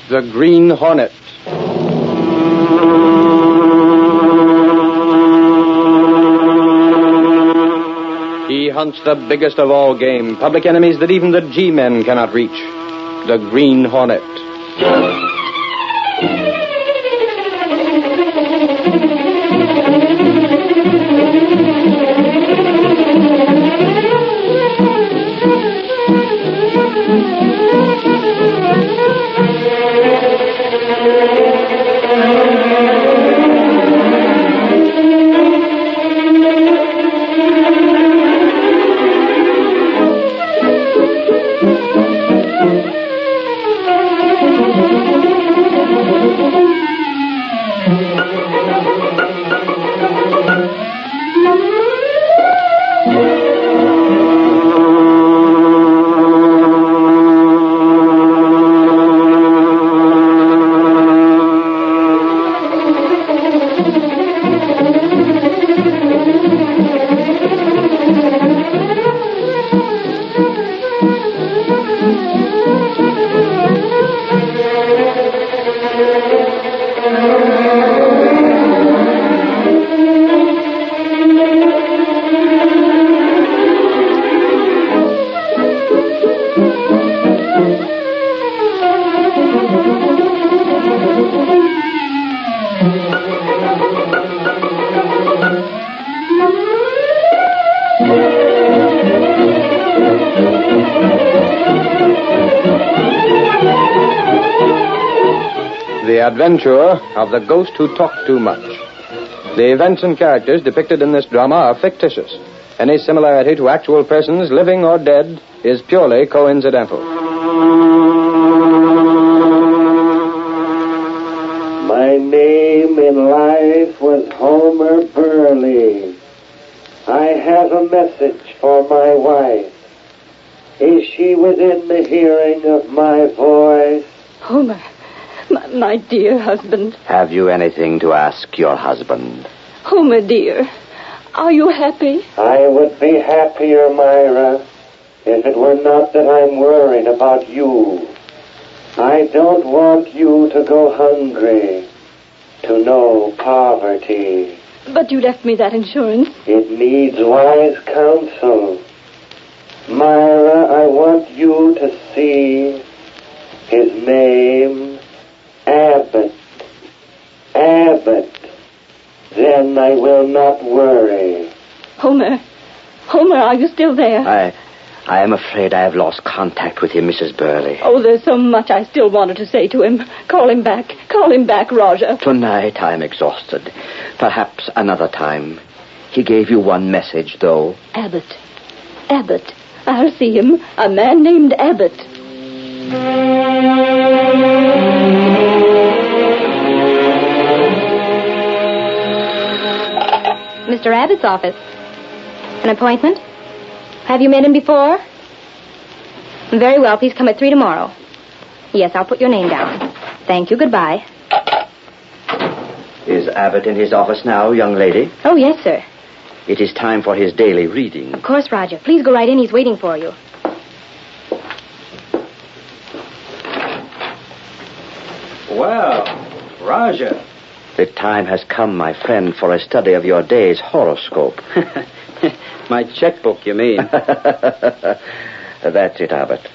The Green Hornet. He hunts the biggest of all game, public enemies that even the G-men cannot reach. The Green Hornet. The Adventure of the Ghost Who Talked Too Much. The events and characters depicted in this drama are fictitious. Any similarity to actual persons, living or dead, is purely coincidental. My name in life was Homer Burley. I have a message for my wife. Is she within the hearing of my voice? Homer, my dear husband. Have you anything to ask your husband? Homer, dear, are you happy? I would be happier, Myra, if it were not that I'm worried about you. I don't want you to go hungry, to know poverty. But you left me that insurance. It needs wise counsel. Myra, I want you to see his name, Abbott. Abbott. Then I will not worry. Homer, are you still there? I am afraid I have lost contact with him, Mrs. Burley. Oh, there's so much I still wanted to say to him. Call him back, Roger. Tonight I am exhausted. Perhaps another time. He gave you one message, though. Abbott. I'll see him. A man named Abbott. Mr. Abbott's office. An appointment? Have you met him before? Very well. Please come at 3 tomorrow. Yes, I'll put your name down. Thank you. Goodbye. Is Abbott in his office now, young lady? Oh, yes, sir. It is time for his daily reading. Of course, Roger. Please go right in. He's waiting for you. Well, Roger. The time has come, my friend, for a study of your day's horoscope. My checkbook, you mean? That's it, Abbott.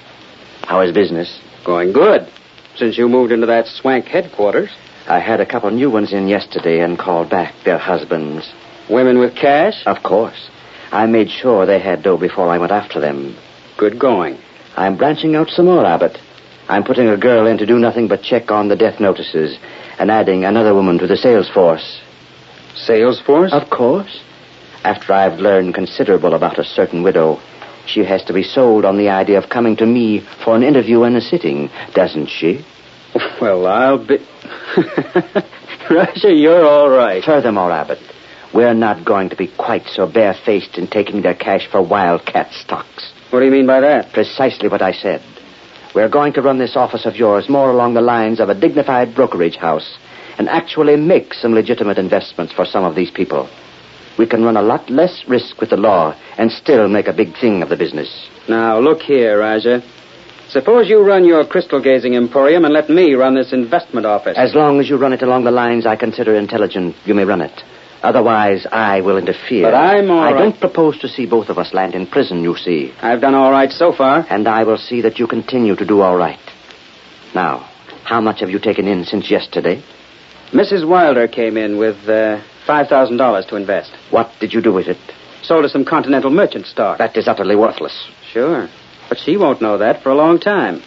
How is business? Going good. Since you moved into that swank headquarters. I had a couple new ones in yesterday and called back their husbands. Women with cash? Of course. I made sure they had dough before I went after them. Good going. I'm branching out some more, Abbott. I'm putting a girl in to do nothing but check on the death notices and adding another woman to the sales force. Sales force? Of course. After I've learned considerable about a certain widow, she has to be sold on the idea of coming to me for an interview and a sitting, doesn't she? Well, I'll be... Roger, you're all right. Furthermore, Abbott, we're not going to be quite so barefaced in taking their cash for wildcat stocks. What do you mean by that? Precisely what I said. We're going to run this office of yours more along the lines of a dignified brokerage house and actually make some legitimate investments for some of these people. We can run a lot less risk with the law and still make a big thing of the business. Now, look here, Roger. Suppose you run your crystal gazing emporium and let me run this investment office. As long as you run it along the lines I consider intelligent, you may run it. Otherwise, I will interfere. But I'm all right. I don't propose to see both of us land in prison, you see. I've done all right so far. And I will see that you continue to do all right. Now, how much have you taken in since yesterday? Mrs. Wilder came in with $5,000 to invest. What did you do with it? Sold her some Continental merchant stock. That is utterly worthless. Sure. But she won't know that for a long time.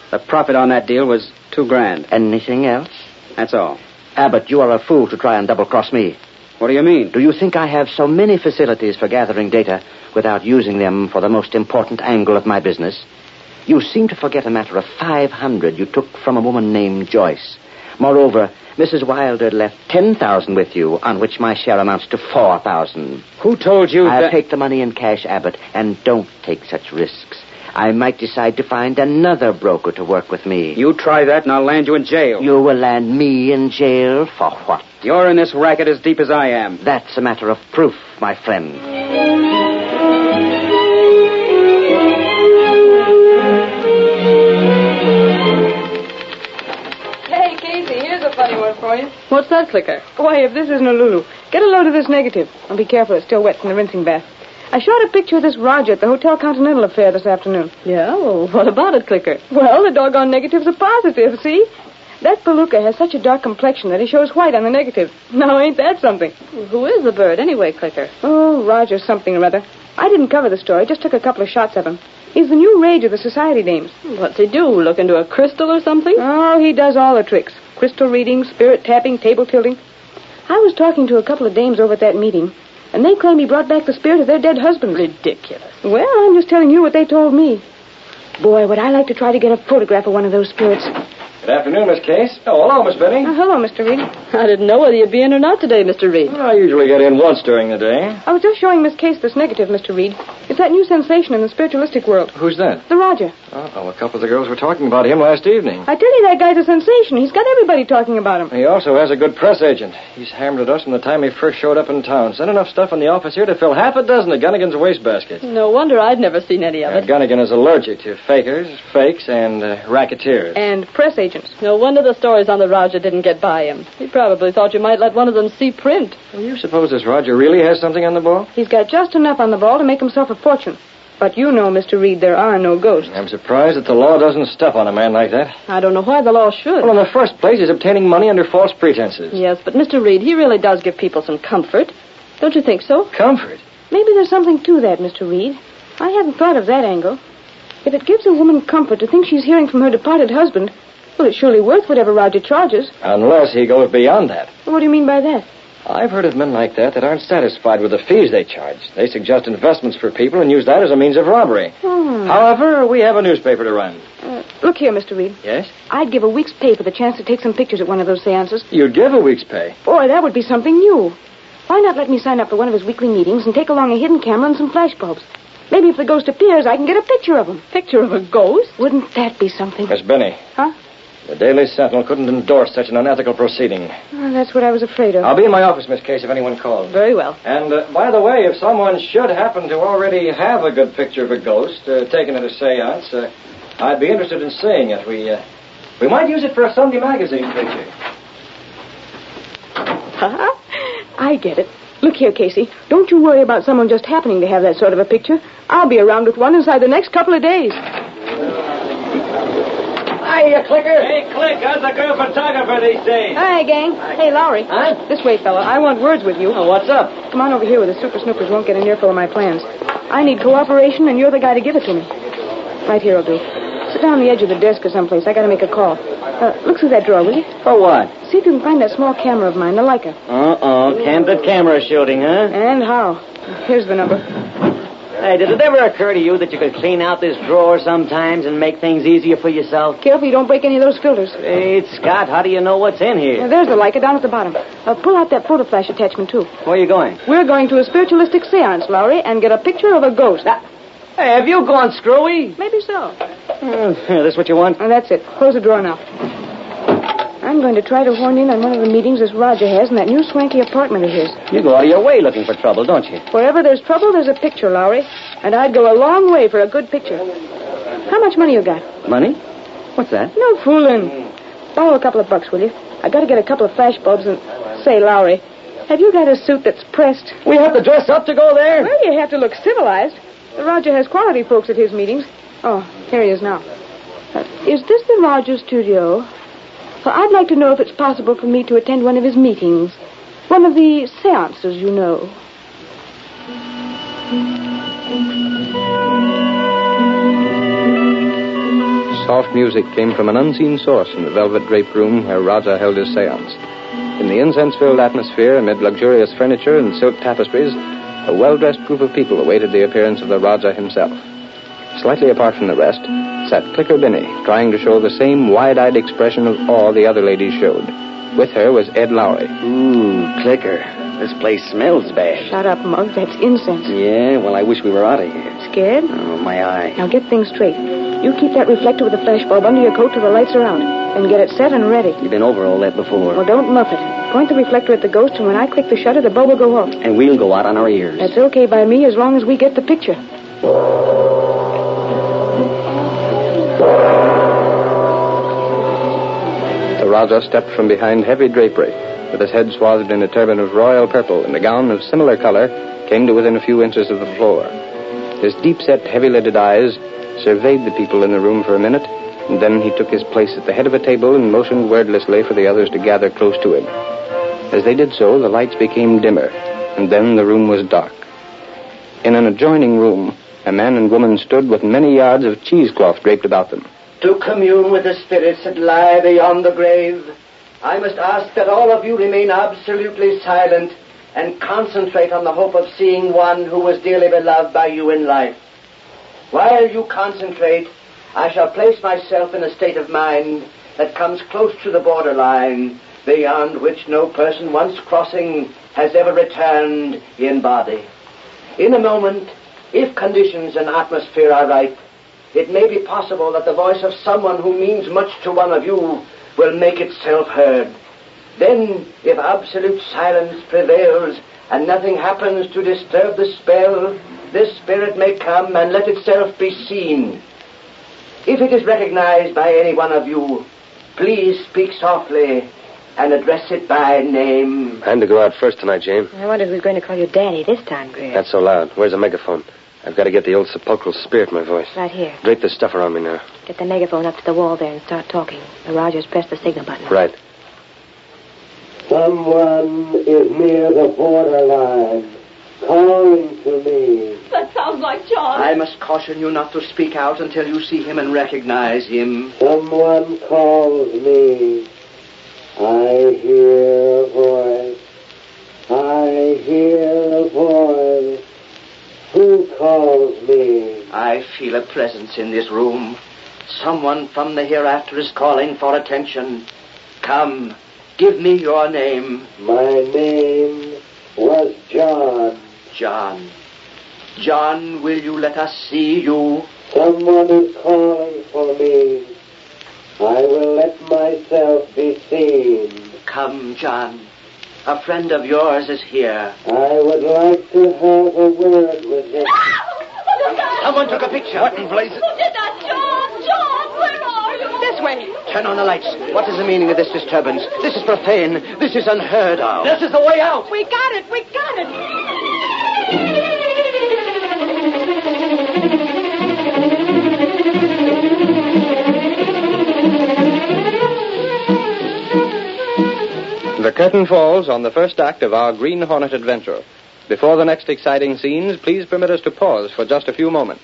The profit on that deal was $2,000. Anything else? That's all. Abbott, you are a fool to try and double-cross me. What do you mean? Do you think I have so many facilities for gathering data without using them for the most important angle of my business? You seem to forget a matter of $500 you took from a woman named Joyce. Moreover, Mrs. Wilder left $10,000 with you, on which my share amounts to $4,000. Who told you I'll that... take the money in cash, Abbott, and don't take such risks. I might decide to find another broker to work with me. You try that and I'll land you in jail. You will land me in jail for what? You're in this racket as deep as I am. That's a matter of proof, my friend. Hey, Casey, here's a funny one for you. What's that, Clicker? Why, if this isn't a Lulu, get a load of this negative. And be careful, it's still wet from the rinsing bath. I shot a picture of this Roger at the Hotel Continental affair this afternoon. Yeah? Well, what about it, Clicker? Well, the doggone negative's a positive, see? That Palooka has such a dark complexion that he shows white on the negative. Now, ain't that something? Who is the bird, anyway, Clicker? Oh, Roger something or other. I didn't cover the story, just took a couple of shots of him. He's the new rage of the society dames. What's he do, look into a crystal or something? Oh, he does all the tricks. Crystal reading, spirit tapping, table tilting. I was talking to a couple of dames over at that meeting, and they claim he brought back the spirit of their dead husbands. Ridiculous. Well, I'm just telling you what they told me. Boy, would I like to try to get a photograph of one of those spirits. Good afternoon, Miss Case. Oh, hello, Miss Benny. Hello, Mr. Reid. I didn't know whether you'd be in or not today, Mr. Reid. I usually get in once during the day. I was just showing Miss Case this negative, Mr. Reid. It's that new sensation in the spiritualistic world. Who's that? The Roger. Oh, a couple of the girls were talking about him last evening. I tell you, that guy's a sensation. He's got everybody talking about him. He also has a good press agent. He's hammered at us from the time he first showed up in town. Sent enough stuff in the office here to fill half a dozen of Gunnigan's wastebasket. No wonder I'd never seen any of it. Gunnigan is allergic to fakers, fakes, and racketeers. And press agents. No wonder the stories on the Roger didn't get by him. He probably thought you might let one of them see print. Well, you suppose this Roger really has something on the ball? He's got just enough on the ball to make himself a fortune. But you know, Mr. Reid, there are no ghosts. I'm surprised that the law doesn't step on a man like that. I don't know why the law should. Well, in the first place, he's obtaining money under false pretenses. Yes, but Mr. Reid, he really does give people some comfort. Don't you think so? Comfort? Maybe there's something to that, Mr. Reid. I hadn't thought of that angle. If it gives a woman comfort to think she's hearing from her departed husband, well, it's surely worth whatever Roger charges. Unless he goes beyond that. What do you mean by that? I've heard of men like that aren't satisfied with the fees they charge. They suggest investments for people and use that as a means of robbery. However, we have a newspaper to run. Look here, Mr. Reid. Yes? I'd give a week's pay for the chance to take some pictures at one of those seances. You'd give a week's pay? Boy, that would be something new. Why not let me sign up for one of his weekly meetings and take along a hidden camera and some flash bulbs? Maybe if the ghost appears, I can get a picture of him. Picture of a ghost? Wouldn't that be something? Miss Benny. Huh? The Daily Sentinel couldn't endorse such an unethical proceeding. Oh, that's what I was afraid of. I'll be in my office, Miss Case, if anyone calls. Very well. And, by the way, if someone should happen to already have a good picture of a ghost taken at a seance, I'd be interested in seeing it. We might use it for a Sunday magazine picture. I get it. Look here, Casey. Don't you worry about someone just happening to have that sort of a picture. I'll be around with one inside the next couple of days. Hiya, Clicker. Hey, Click, how's the girl photographer these days? Hi, gang. Hey, Lowry. Huh? This way, fella. I want words with you. Oh, what's up? Come on over here where the super snoopers won't get an earful of my plans. I need cooperation, and you're the guy to give it to me. Right here will do. Sit down on the edge of the desk or someplace. I gotta make a call. Look through that drawer, will you? For what? See if you can find that small camera of mine, the Leica. Candid camera shooting, huh? And how? Here's the number. Hey, did it ever occur to you that you could clean out this drawer sometimes and make things easier for yourself? Careful you don't break any of those filters. Hey, Scott, how do you know what's in here? There's the Leica down at the bottom. Pull out that photo flash attachment, too. Where are you going? We're going to a spiritualistic seance, Lowry, and get a picture of a ghost. Hey, have you gone screwy? Maybe so. This what you want? That's it. Close the drawer now. I'm going to try to horn in on one of the meetings this Roger has in that new swanky apartment of his. You go out of your way looking for trouble, don't you? Wherever there's trouble, there's a picture, Lowry. And I'd go a long way for a good picture. How much money you got? Money? What's that? No fooling. Borrow a couple of bucks, will you? I got to get a couple of flash bulbs and... Say, Lowry, have you got a suit that's pressed? We have to dress up to go there? Well, you have to look civilized. Roger has quality folks at his meetings. Oh, here he is now. Is this the Roger studio? Well, I'd like to know if it's possible for me to attend one of his meetings. One of the seances, you know. Soft music came from an unseen source in the velvet-draped room where Raja held his seance. In the incense-filled atmosphere, amid luxurious furniture and silk tapestries, a well-dressed group of people awaited the appearance of the Raja himself. Slightly apart from the rest sat Clicker Binney, trying to show the same wide-eyed expression of awe the other ladies showed. With her was Ed Lowry. Ooh, Clicker. This place smells bad. Shut up, Mug. That's incense. Yeah, well, I wish we were out of here. Scared? Oh, my eye. Now get things straight. You keep that reflector with the flash bulb under your coat till the lights are out. And get it set and ready. You've been over all that before. Well, don't muff it. Point the reflector at the ghost, and when I click the shutter, the bulb will go off. And we'll go out on our ears. That's okay by me as long as we get the picture. The Raja stepped from behind heavy drapery, with his head swathed in a turban of royal purple and a gown of similar color, came to within a few inches of the floor. His deep-set, heavy-lidded eyes surveyed the people in the room for a minute, and then he took his place at the head of a table and motioned wordlessly for the others to gather close to him. As they did so, the lights became dimmer, and then the room was dark. In an adjoining room, a man and woman stood with many yards of cheesecloth draped about them. To commune with the spirits that lie beyond the grave, I must ask that all of you remain absolutely silent and concentrate on the hope of seeing one who was dearly beloved by you in life. While you concentrate, I shall place myself in a state of mind that comes close to the borderline, beyond which no person once crossing has ever returned in body. In a moment, if conditions and atmosphere are right, it may be possible that the voice of someone who means much to one of you will make itself heard. Then, if absolute silence prevails and nothing happens to disturb the spell, this spirit may come and let itself be seen. If it is recognized by any one of you, please speak softly and address it by name. I'm to go out first tonight, Jane. I wondered who's going to call you Daddy this time, Greer. Not so loud. Where's the megaphone? I've got to get the old sepulchral spirit in my voice. Right here. Drape this stuff around me now. Get the megaphone up to the wall there and start talking. The Rogers press the signal button. Right. Someone is near the borderline, calling to me. That sounds like John. I must caution you not to speak out until you see him and recognize him. Someone calls me. I hear a voice. I hear a voice. Who calls me? I feel a presence in this room. Someone from the hereafter is calling for attention. Come, give me your name. My name was John. John. John, will you let us see you? Someone is calling for me. I will let myself be seen. Come, John. A friend of yours is here. I would like to have a word with him. Someone took a picture. What in blazes? Who did that, John? John, where are you? This way. Turn on the lights. What is the meaning of this disturbance? This is profane. This is unheard of. This is the way out. We got it. We got it. The curtain falls on the first act of our Green Hornet adventure. Before the next exciting scenes, please permit us to pause for just a few moments.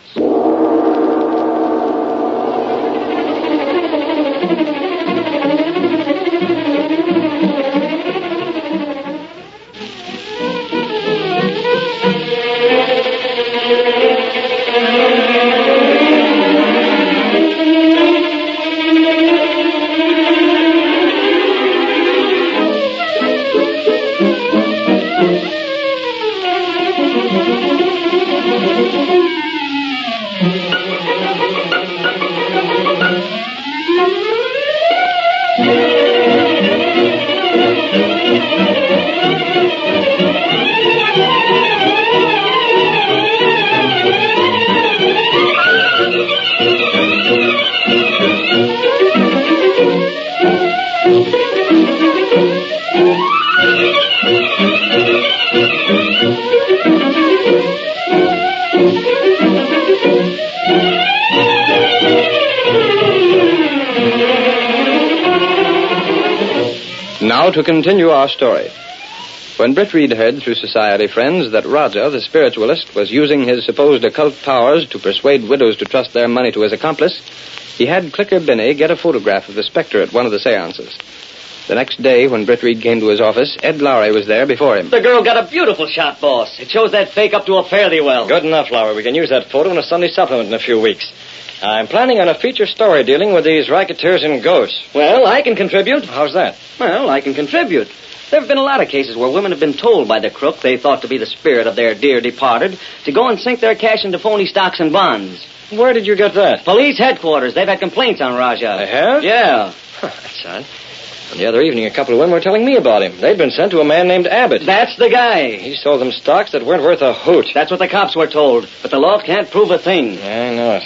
Now to continue our story. When Britt Reid heard through society friends that Roger, the spiritualist, was using his supposed occult powers to persuade widows to trust their money to his accomplice, he had Clicker Binney get a photograph of the specter at one of the seances. The next day, when Britt Reid came to his office, Ed Lowry was there before him. The girl got a beautiful shot, boss. It shows that fake up to a fairly well. Good enough, Lowry. We can use that photo in a Sunday supplement in a few weeks. I'm planning on a feature story dealing with these racketeers and ghosts. Well, I can contribute. How's that? Well, I can contribute. There have been a lot of cases where women have been told by the crook they thought to be the spirit of their dear departed to go and sink their cash into phony stocks and bonds. Where did you get that? Police headquarters. They've had complaints on Raja. They have? Yeah. That's odd. And the other evening, a couple of women were telling me about him. They'd been sent to a man named Abbott. That's the guy. He sold them stocks that weren't worth a hoot. That's what the cops were told. But the law can't prove a thing. I know it.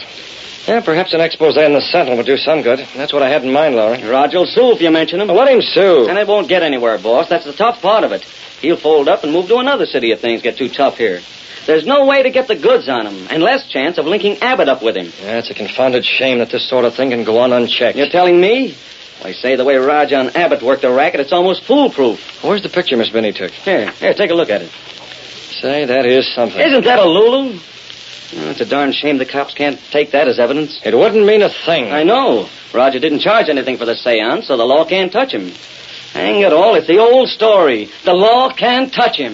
Yeah, perhaps an expose in the Sentinel would do some good. That's what I had in mind, Lowry. Roger'll sue if you mention him. Well, let him sue. And it won't get anywhere, boss. That's the tough part of it. He'll fold up and move to another city if things get too tough here. There's no way to get the goods on him, and less chance of linking Abbott up with him. Yeah, it's a confounded shame that this sort of thing can go on unchecked. You're telling me? Well, I say the way Raja and Abbott worked the racket, it's almost foolproof. Where's the picture Miss Binney took? Here, take a look at it. Say, that is something. Isn't that a Lulu? Oh, it's a darn shame the cops can't take that as evidence. It wouldn't mean a thing. I know. Roger didn't charge anything for the seance, so the law can't touch him. Hang it all, it's the old story. The law can't touch him.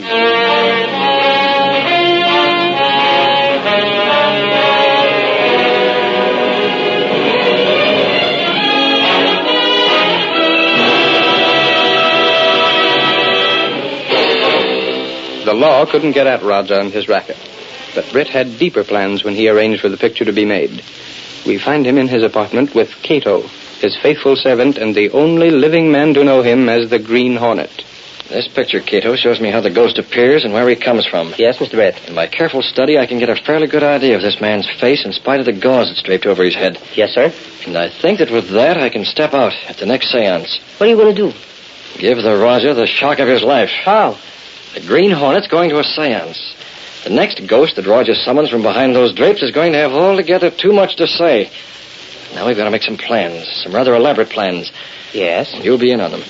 The law couldn't get at Raja and his racket. But Britt had deeper plans when he arranged for the picture to be made. We find him in his apartment with Cato, his faithful servant and the only living man to know him as the Green Hornet. This picture, Cato, shows me how the ghost appears and where he comes from. Yes, Mr. Britt. In my careful study, I can get a fairly good idea of this man's face in spite of the gauze that's draped over his head. Yes, sir. And I think that with that, I can step out at the next seance. What are you going to do? Give the Raja the shock of his life. How? The Green Hornet's going to a seance. The next ghost that Roger summons from behind those drapes is going to have altogether too much to say. Now we've got to make some plans, some rather elaborate plans. Yes? You'll be in on them.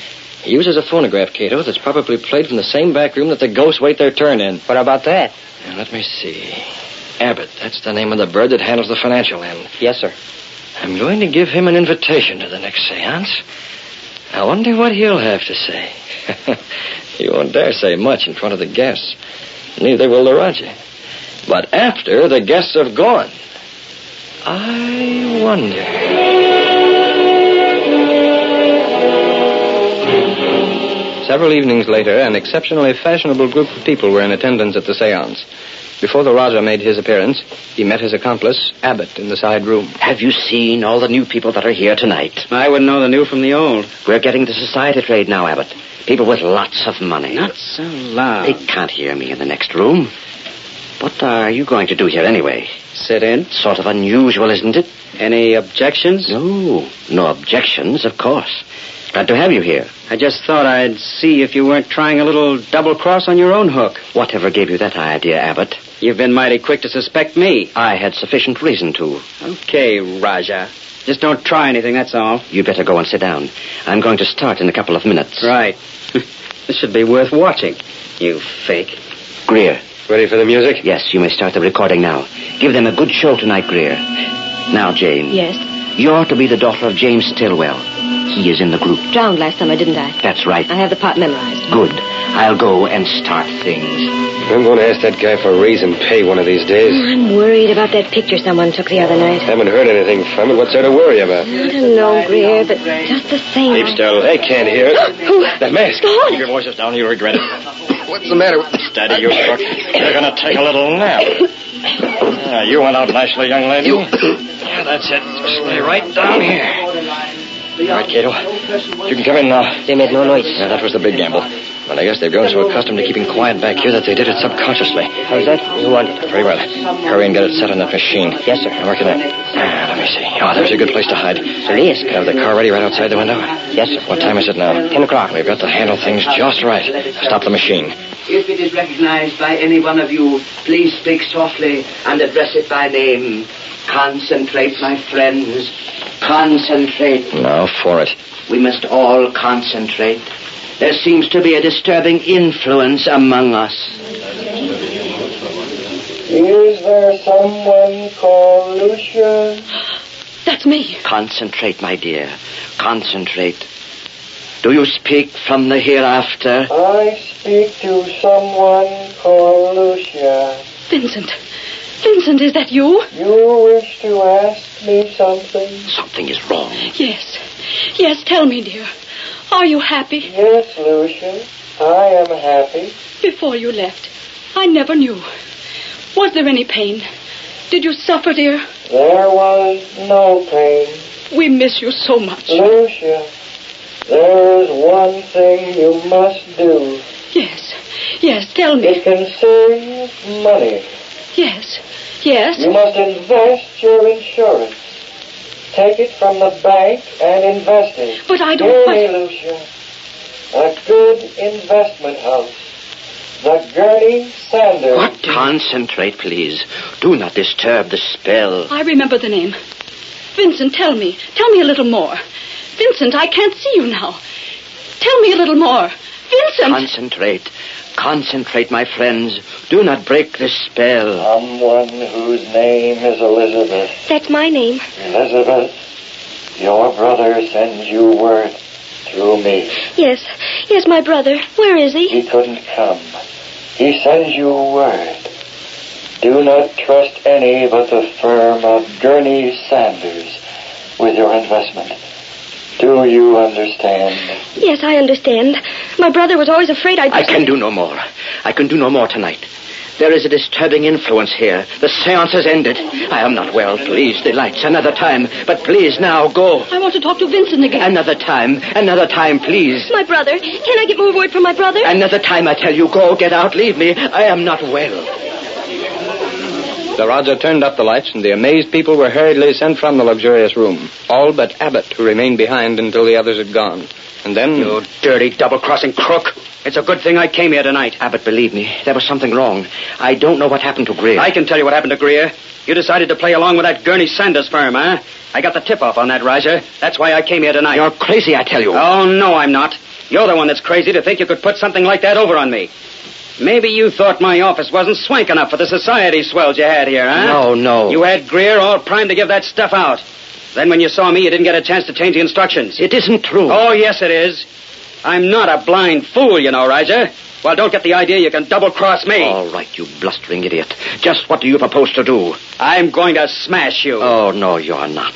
He uses a phonograph, Cato, that's probably played from the same back room that the ghosts wait their turn in. What about that? Now, let me see. Abbott, that's the name of the bird that handles the financial end. Yes, sir. I'm going to give him an invitation to the next seance. I wonder what he'll have to say. He won't dare say much in front of the guests. Neither will the Raja. But after the guests have gone, I wonder. Several evenings later, an exceptionally fashionable group of people were in attendance at the seance. Before the Raja made his appearance, he met his accomplice, Abbott, in the side room. Have you seen all the new people that are here tonight? I wouldn't know the new from the old. We're getting the society trade now, Abbott. People with lots of money. Not so loud. They can't hear me in the next room. What are you going to do here anyway? Sit in. Sort of unusual, isn't it? Any objections? No objections, of course. Glad to have you here. I just thought I'd see if you weren't trying a little double-cross on your own hook. Whatever gave you that idea, Abbott? You've been mighty quick to suspect me. I had sufficient reason to. Okay, Raja. Just don't try anything, that's all. You better go and sit down. I'm going to start in a couple of minutes. Right. This should be worth watching, you fake. Greer. Ready for the music? Yes, you may start the recording now. Give them a good show tonight, Greer. Now, Jane. Yes? You're to be the daughter of James Stillwell. He is in the group. Drowned last summer, didn't I? That's right. I have the part memorized. Good. I'll go and start things. I'm going to ask that guy for a raise and pay one of these days. I'm worried about that picture someone took the other night. Haven't heard anything from it. What's there to worry about? I don't know, Greer, but just the same. Keep still. They can't hear it. That mask. God. Keep your voices down. You'll regret it. What's the matter? Steady, you crook. You're going to take a little nap. You went out nicely, young lady. Yeah, that's it. Stay right down here. All right, Cato. You can come in now. They made no noise. Yeah, that was the big gamble. But I guess they've grown so accustomed to keeping quiet back here that they did it subconsciously. How's that? You want it? Very well. Hurry and get it set on that machine. Yes, sir. Now, work it in. Let me see. Oh, there's a good place to hide. Please. Have the car ready right outside the window? Yes, sir. What time is it now? 10 o'clock. We've got to handle things just right. Stop the machine. If it is recognized by any one of you, please speak softly and address it by name. Concentrate, my friends. Concentrate. Now for it. We must all concentrate. There seems to be a disturbing influence among us. Is there someone called Lucia? That's me. Concentrate, my dear. Concentrate. Do you speak from the hereafter? I speak to someone called Lucia. Vincent. Vincent, is that you? You wish to ask me something? Something is wrong. Yes. Yes, tell me, dear. Are you happy? Yes, Lucia. I am happy. Before you left, I never knew. Was there any pain? Did you suffer, dear? There was no pain. We miss you so much. Lucia, there is one thing you must do. Yes. Yes, tell me. It concerns money. Yes. Yes. You must invest your insurance. Take it from the bank and invest it. But I don't... Hear me, Lucia. A good investment house. The Gurney Sanders. What? Concentrate, please. Do not disturb the spell. I remember the name. Vincent, tell me. Tell me a little more. Vincent, I can't see you now. Tell me a little more. Vincent! Concentrate. Concentrate, my friends. Do not break the spell. Someone whose name is Elizabeth. That's my name. Elizabeth, your brother sends you word through me. Yes. Yes, my brother. Where is he? He couldn't come. He sends you word. Do not trust any but the firm of Gurney Sanders with your investment. Do you understand? Yes, I understand. My brother was always afraid I'd... I can do no more. I can do no more tonight. There is a disturbing influence here. The seance has ended. I am not well. Please, the lights. Another time. But please, now, go. I want to talk to Vincent again. Another time. Another time, please. My brother. Can I get more word from my brother? Another time, I tell you. Go, get out, leave me. I am not well. The Raja turned up the lights, and the amazed people were hurriedly sent from the luxurious room. All but Abbott, who remained behind until the others had gone. And then... You dirty double-crossing crook. It's a good thing I came here tonight. Abbott, believe me, there was something wrong. I don't know what happened to Greer. I can tell you what happened to Greer. You decided to play along with that Gurney Sanders firm, huh? I got the tip-off on that, Raja. That's why I came here tonight. You're crazy, I tell you. Oh, no, I'm not. You're the one that's crazy to think you could put something like that over on me. Maybe you thought my office wasn't swank enough for the society swells you had here, huh? No. You had Greer all primed to give that stuff out. Then when you saw me, you didn't get a chance to change the instructions. It isn't true. Oh, yes, it is. I'm not a blind fool, you know, Raja. Well, don't get the idea you can double-cross me. All right, you blustering idiot. Just what do you propose to do? I'm going to smash you. Oh, no, you're not.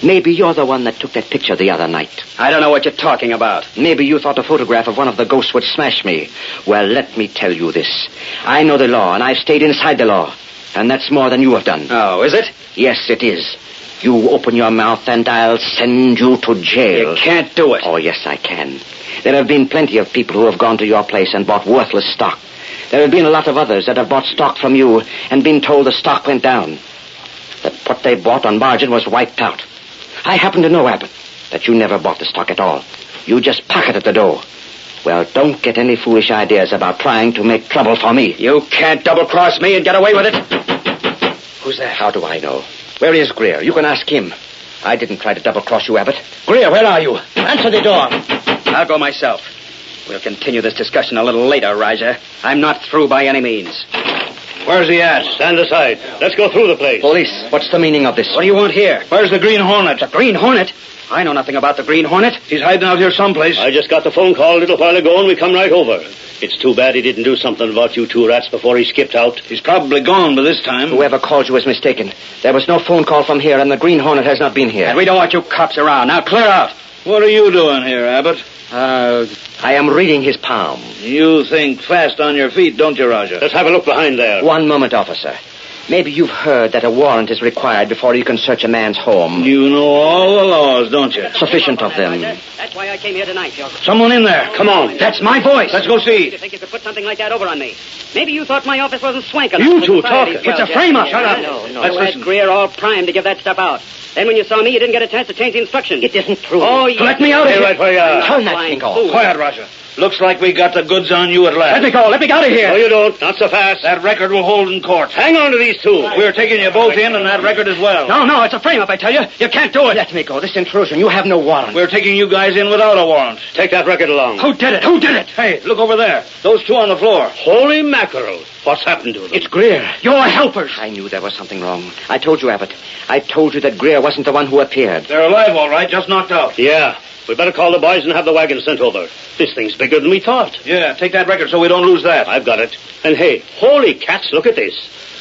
Maybe you're the one that took that picture the other night. I don't know what you're talking about. Maybe you thought a photograph of one of the ghosts would smash me. Well, let me tell you this. I know the law, and I've stayed inside the law. And that's more than you have done. Oh, is it? Yes, it is. You open your mouth, and I'll send you to jail. You can't do it. Oh, yes, I can. There have been plenty of people who have gone to your place and bought worthless stock. There have been a lot of others that have bought stock from you and been told the stock went down. That what they bought on margin was wiped out. I happen to know, Abbott, that you never bought the stock at all. You just pocketed the dough. Well, don't get any foolish ideas about trying to make trouble for me. You can't double-cross me and get away with it. Who's that? How do I know? Where is Greer? You can ask him. I didn't try to double-cross you, Abbott. Greer, where are you? Answer the door. I'll go myself. We'll continue this discussion a little later, Raja. I'm not through by any means. Where's he at? Stand aside. Let's go through the place. Police, what's the meaning of this? What do you want here? Where's the Green Hornet? The Green Hornet? I know nothing about the Green Hornet. He's hiding out here someplace. I just got the phone call a little while ago, and we come right over. It's too bad he didn't do something about you two rats before he skipped out. He's probably gone by this time. Whoever called you is mistaken. There was no phone call from here, and the Green Hornet has not been here. And we don't want you cops around. Now clear out. What are you doing here, Abbott? I am reading his palm. You think fast on your feet, don't you, Roger? Let's have a look behind there. One moment, officer. Maybe you've heard that a warrant is required before you can search a man's home. You know all the laws, don't you? Sufficient of them. That's why I came here tonight, Joseph. Someone in there. Come on. That's my voice. Let's go see. You think you could put something like that over on me? Maybe you thought my office wasn't swank enough. You two talking. It's a frame-up. Shut up. No. Let's You had listen. Greer all primed to give that stuff out. Then when you saw me, you didn't get a chance to change the instructions. It isn't true. Oh, yes. Let me out of here. Right where you are. Turn that thing off. Quiet, Roger. Looks like we got the goods on you at last. Let me go. Let me get out of here. No, you don't. Not so fast. That record will hold in court. Hang on to these two. We're taking you both in and that record as well. No, it's a frame-up, I tell you. You can't do it. Let me go. This intrusion. You have no warrant. We're taking you guys in without a warrant. Take that record along. Who did it? Hey, look over there. Those two on the floor. Holy mackerel. What's happened to them? It's Greer. Your helpers. I knew there was something wrong. I told you, Abbott. I told you that Greer wasn't the one who appeared. They're alive, all right, just knocked out. Yeah. We better call the boys and have the wagon sent over. This thing's bigger than we thought. Yeah, take that record so we don't lose that. I've got it. And hey, holy cats, look at this.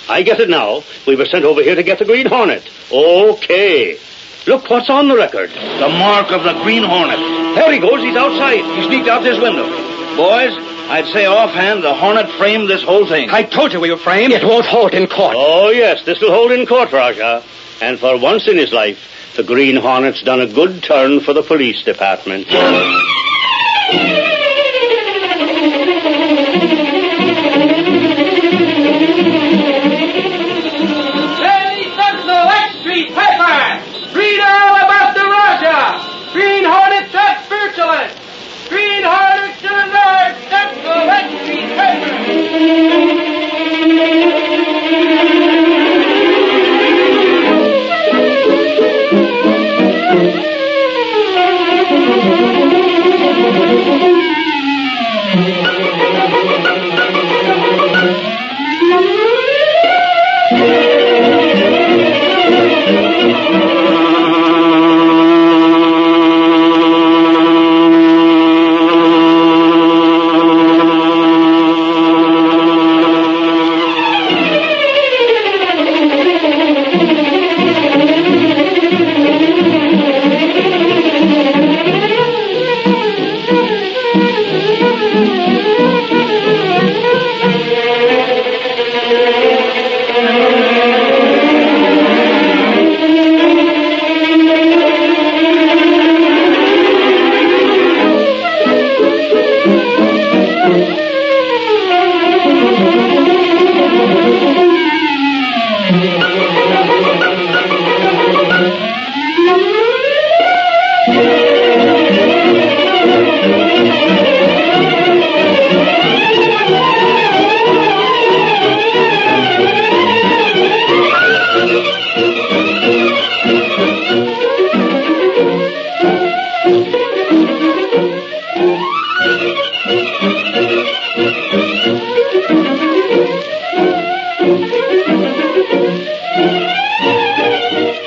I get it now. We were sent over here to get the Green Hornet. Okay. Look what's on the record. The mark of the Green Hornet. There he goes. He's outside. He sneaked out this window. Boys, I'd say offhand the Hornet framed this whole thing. I told you we were framed. It won't hold in court. Oh, yes, this will hold in court, Raja. And for once in his life, the Green Hornet's done a good turn for the police department. Daily Sentinel Street paper! Read all about the Raja! Green Hornet that spiritualist! Green Hornet to the North! Sentinel Street paper!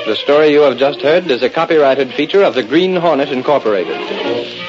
The story you have just heard is a copyrighted feature of the Green Hornet Incorporated.